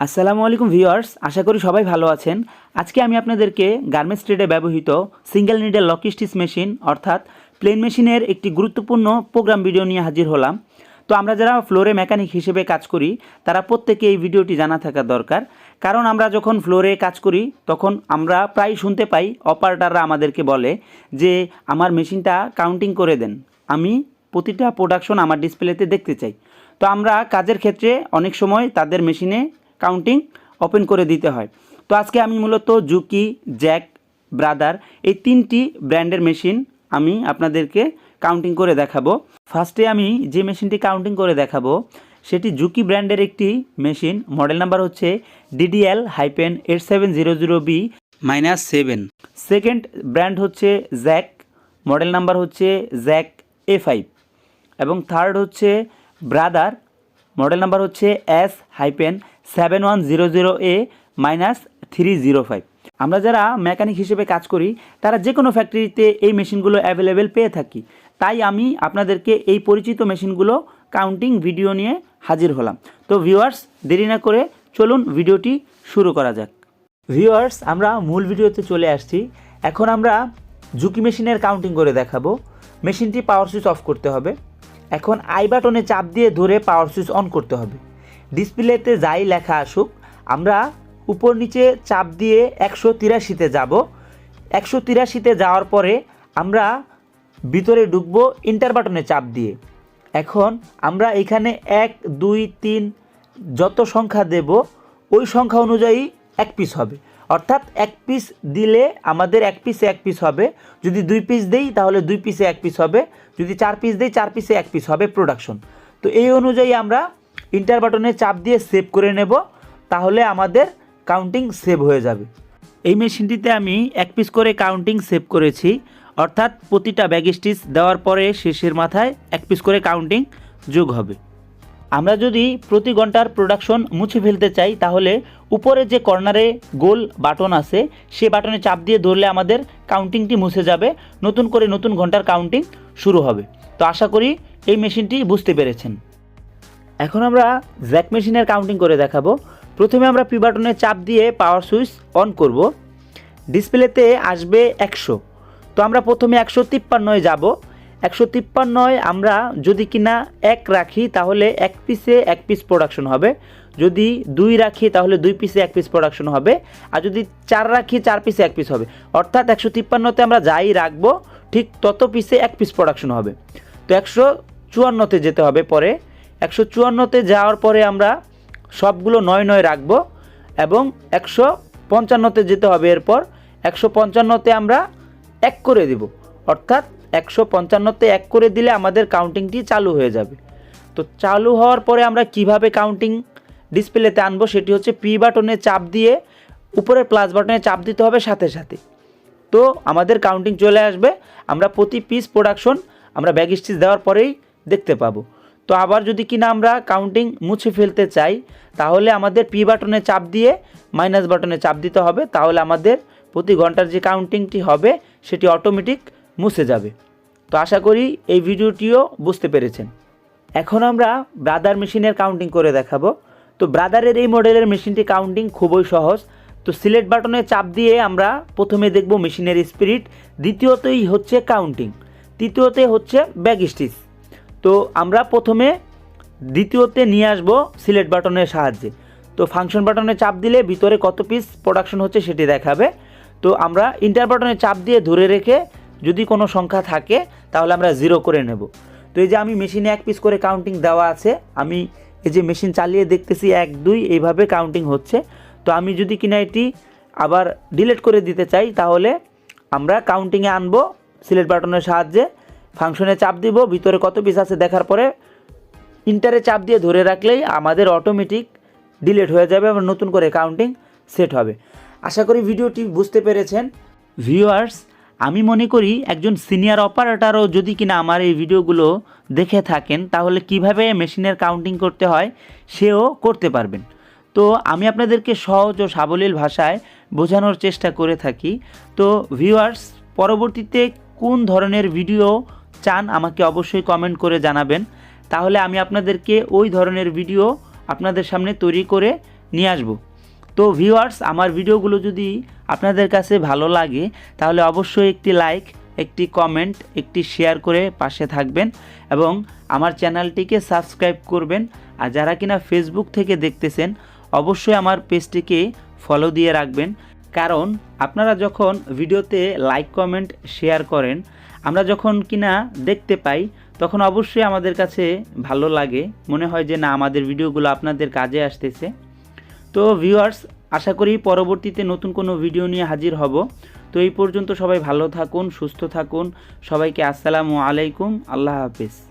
আসসালামু আলাইকুম ভিউয়ার্স, আশা করি সবাই ভালো আছেন। আজকে আমি আপনাদেরকে গার্মেন্টস ট্রেডে ব্যবহৃত single needle lock stitch machine অর্থাৎ প্লেন মেশিনের একটি গুরুত্বপূর্ণ প্রোগ্রাম ভিডিও নিয়ে হাজির হলাম। তো আমরা যারা ফ্লোরে মেকানিক হিসেবে কাজ করি তারা প্রত্যেকে এই ভিডিওটি জানা থাকা দরকার, কারণ আমরা যখন ফ্লোরে কাজ করি তখন আমরা প্রায় শুনতে পাই অপারেটররা আমাদেরকে বলে যে আমার মেশিনটা কাউন্টিং করে দেন, আমি প্রতিটা প্রোডাকশন আমার ডিসপ্লেতে দেখতে চাই। তো আমরা কাজের ক্ষেত্রে অনেক সময় তাদের মেশিনে কাউন্টিং ওপেন করে দিতে হয়। তো আজকে আমি মূলত জুকি, জ্যাক, ব্রাদার এই তিনটি ব্র্যান্ডের মেশিন আমি আপনাদেরকে কাউন্টিং করে দেখাবো। ফার্স্টে আমি যে মেশিনটি কাউন্টিং করে দেখাবো সেটি জুকি ব্র্যান্ডের একটি মেশিন, মডেল নাম্বার হচ্ছে DDL-8700B-7। সেকেন্ড ব্র্যান্ড হচ্ছে জ্যাক, মডেল নাম্বার হচ্ছে জ্যাক A5। এবং থার্ড হচ্ছে ব্রাদার, মডেল নাম্বার হচ্ছে S-7100A-305। আমরা যারা মেকানিক হিসেবে কাজ করি তারা যে কোনো ফ্যাক্টরিতে এই মেশিনগুলো অ্যাভেলেবেল পেয়ে থাকি, তাই আমি আপনাদেরকে এই পরিচিত মেশিনগুলো কাউন্টিং ভিডিও নিয়ে হাজির হলাম। তো ভিউয়ার্স, দেরি না করে চলুন ভিডিওটি শুরু করা যাক। ভিউয়ার্স, আমরা মূল ভিডিওতে চলে আসছি। এখন আমরা জুকি মেশিনের কাউন্টিং করে দেখাবো। মেশিনটি পাওয়ার সুইচ অফ করতে হবে। এখন আই বাটনে চাপ দিয়ে ধরে পাওয়ার সুইচ অন করতে হবে। ডিসপ্লেতে যাই লেখা আসুক, আমরা উপর নিচে চাপ দিয়ে 183-তে যাব। 183-তে যাওয়ার পরে আমরা ভিতরে ঢুকবো ইন্টার বাটনে চাপ দিয়ে। এখন আমরা এখানে 1, 2, 3 যত সংখ্যা দেব ওই সংখ্যা অনুযায়ী এক পিস হবে, অর্থাৎ এক পিস দিলে আমাদের এক পিসে এক পিস হবে। যদি 2 পিস দেই তাহলে 2 পিসে এক পিস হবে, যদি 4 পিস দেই 4 পিসে এক পিস হবে প্রোডাকশন। তো এই অনুযায়ী আমরা ইন্টার বাটনে চাপ দিয়ে সেভ করে নেব, তাহলে আমাদের কাউন্টিং সেভ হয়ে যাবে। এই মেশিনটিতে আমি এক পিস করে কাউন্টিং সেভ করেছি, অর্থাৎ প্রতিটা ব্যাগ স্টিচ দেওয়ার পরে শেষের মাথায় এক পিস করে কাউন্টিং যোগ হবে। আমরা যদি প্রতি ঘন্টার প্রোডাকশন মুছে ফেলতে চাই তাহলে উপরে যে কর্নারে গোল বাটন আছে সে বাটনে চাপ দিয়ে ধরলে আমাদের কাউন্টিংটি মুছে যাবে, নতুন করে নতুন ঘন্টার কাউন্টিং শুরু হবে। তো আশা করি এই মেশিনটি বুঝতে পেরেছেন। এখন আমরা জ্যাক মেশিনের কাউন্টিং করে দেখাবো। প্রথমে আমরা পি বাটনে চাপ দিয়ে পাওয়ার সুইচ অন করব। ডিসপ্লেতে আসবে 100। তো আমরা প্রথমে 153-এ যাব। 153 আমরা যদি কিনা 1 রাখি তাহলে এক পিসে এক পিস প্রোডাকশন হবে, যদি 2 রাখি তাহলে 2 পিসে এক পিস প্রোডাকশন হবে, আর যদি 4 রাখি 4 পিসে এক পিস হবে। অর্থাৎ 153-তে আমরা যাই রাখবো ঠিক তত পিসে এক পিস প্রোডাকশন হবে। তো 154-তে যেতে হবে। পরে 154-তে যাওয়ার পরে আমরা সবগুলো 9 রাখবো এবং 155-তে যেতে হবে। এরপর 155-তে আমরা 1 করে দেব, অর্থাৎ 155-তে 1 করে দিলে আমাদের কাউন্টিংটি চালু হয়ে যাবে। তো চালু হওয়ার পরে আমরা কিভাবে কাউন্টিং ডিসপ্লেতে আনবো সেটি হচ্ছে পি বাটনে চাপ দিয়ে উপরের প্লাস বাটনে চাপ দিতে হবে সাথে সাথে। তো আমাদের কাউন্টিং চলে আসবে। আমরা প্রতি পিস প্রোডাকশন আমরা ব্যাগ স্টিচ দেওয়ার পরেই দেখতে পাবো। তো আবার যদি কিনা আমরা কাউন্টিং মুছে ফেলতে চাই তাহলে আমাদের পি বাটনে চাপ দিয়ে মাইনাস বাটনে চাপ দিতে হবে, তাহলে আমাদের প্রতি ঘন্টার যে কাউন্টিংটি হবে সেটি অটোমেটিক মুছে যাবে। তো আশা করি এই ভিডিওটিও বুঝতে পেরেছেন। এখন আমরা ব্রাদার মেশিনের কাউন্টিং করে দেখাবো। তো ব্রাদারের এই মডেলের মেশিনটি কাউন্টিং খুবই সহজ। তো সিলেক্ট বাটনে চাপ দিয়ে আমরা প্রথমে দেখব মেশিনের স্পিরিট, দ্বিতীয়তেই হচ্ছে কাউন্টিং, তৃতীয়তে হচ্ছে ব্যাগ স্টিচ। তো আমরা প্রথমে দ্বিতীয়তে নিয়ে আসবো সিলেক্ট বাটনের সাহায্যে। তো ফাংশন বাটনে চাপ দিলে ভিতরে কত পিস প্রোডাকশন হচ্ছে সেটি দেখাবে। তো আমরা ইন্টার বাটনে চাপ দিয়ে ধরে রেখে যদি কোনো সংখ্যা থাকে তাহলে আমরা 0 করে নেব। তো এই যে আমি মেশিনে এক পিস করে কাউন্টিং দেওয়া আছে, আমি এই যে মেশিন চালিয়ে দেখতেছি 1, 2 এইভাবে কাউন্টিং হচ্ছে। তো আমি যদি কিনা এটি আবার ডিলিট করে দিতে চাই তাহলে আমরা কাউন্টিংয়ে আনবো সিলেক্ট বাটনের সাহায্যে, ফাংশনে চাপ দিব, ভিতরে কত পিস আছে দেখার পরে ইন্টারে চাপ দিয়ে ধরে রাখলেই আমাদের অটোমেটিক ডিলিট হয়ে যাবে এবং নতুন করে কাউন্টিং সেট হবে। আশা করি ভিডিওটি বুঝতে পেরেছেন। ভিউয়ার্স, আমি মনে করি একজন সিনিয়র অপারেটরও যদি কিনা আমার এই ভিডিওগুলো দেখে থাকেন তাহলে কিভাবে মেশিনের কাউন্টিং করতে হয় সেও করতে পারবেন। তো আমি আপনাদেরকে সহজ ও সাবলীল ভাষায় বোঝানোর চেষ্টা করে থাকি। তো ভিউয়ার্স, পরবর্তীতে কোন ধরনের ভিডিও চান আমাকে অবশ্যই কমেন্ট করে জানাবেন, তাহলে আমি আপনাদেরকে ওই ধরনের ভিডিও আপনাদের সামনে তৈরি করে নিয়ে আসবো। তো ভিউয়ার্স, আমার ভিডিওগুলো যদি আপনাদের কাছে ভালো লাগে তাহলে অবশ্যই একটি লাইক, একটি কমেন্ট, একটি শেয়ার করে পাশে থাকবেন এবং আমার চ্যানেলটিকে সাবস্ক্রাইব করবেন। আর যারা কিনা ফেসবুক থেকে দেখতেছেন অবশ্যই আমার পেজটিকে ফলো দিয়ে রাখবেন, কারণ আপনারা যখন ভিডিওতে লাইক, কমেন্ট, শেয়ার করেন, আমরা যখন কিনা দেখতে পাই তখন অবশ্যই আমাদের কাছে ভালো লাগে, মনে হয় যে না, আমাদের ভিডিওগুলো আপনাদের কাজে আসতেছে। তো ভিউয়ার্স, আশা করি পরবর্তীতে নতুন কোনো ভিডিও নিয়ে হাজির হব। তো এই পর্যন্ত সবাই ভালো থাকুন, সুস্থ থাকুন। সবাইকে আসসালামু আলাইকুম, আল্লাহ হাফেজ।